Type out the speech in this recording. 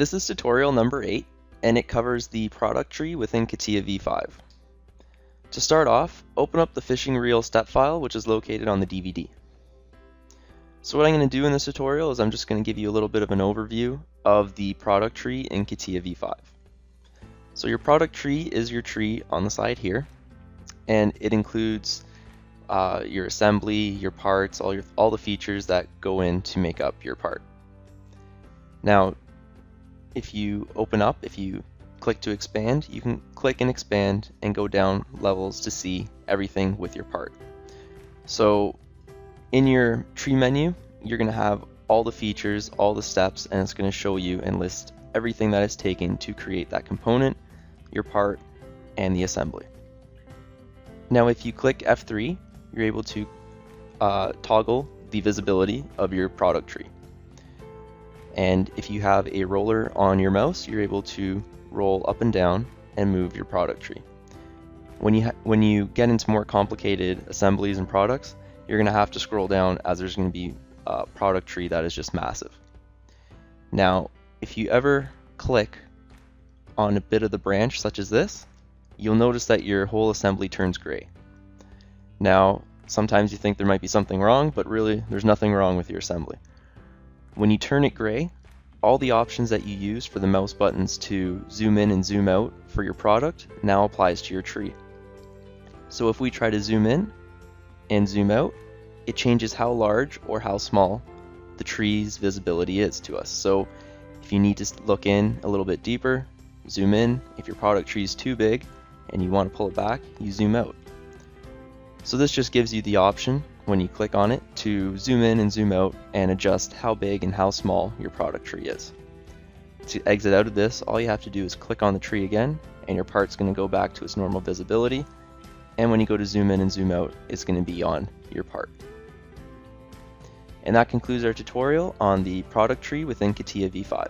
This is tutorial number 8, and it covers the product tree within Catia v5. To start off, open up the fishing reel step file, which is located on the DVD. So what I'm going to do in this tutorial is I'm just going to give you a little bit of an overview of the product tree in Catia v5. So your product tree is your tree on the side here, and it includes your assembly, your parts, all the features that go in to make up your part. Now, if you click to expand, you can click and expand and go down levels to see everything with your part. So in your tree menu, you're going to have all the features, all the steps, and it's going to show you and list everything that is taken to create that component, your part, and the assembly. Now if you click F3, you're able to toggle the visibility of your product tree. And if you have a roller on your mouse, you're able to roll up and down and move your product tree. When you get into more complicated assemblies and products, you're going to have to scroll down, as there's going to be a product tree that is just massive. Now, if you ever click on a bit of the branch such as this, you'll notice that your whole assembly turns gray. Now, sometimes you think there might be something wrong, but really there's nothing wrong with your assembly. When you turn it gray, all the options that you use for the mouse buttons to zoom in and zoom out for your product now applies to your tree. So if we try to zoom in and zoom out, it changes how large or how small the tree's visibility is to us. So if you need to look in a little bit deeper, zoom in. If your product tree is too big and you want to pull it back, you zoom out. So this just gives you the option when you click on it to zoom in and zoom out and adjust how big and how small your product tree is. To exit out of this, all you have to do is click on the tree again, and your part's going to go back to its normal visibility, and when you go to zoom in and zoom out, it's going to be on your part. And that concludes our tutorial on the product tree within Catia v5.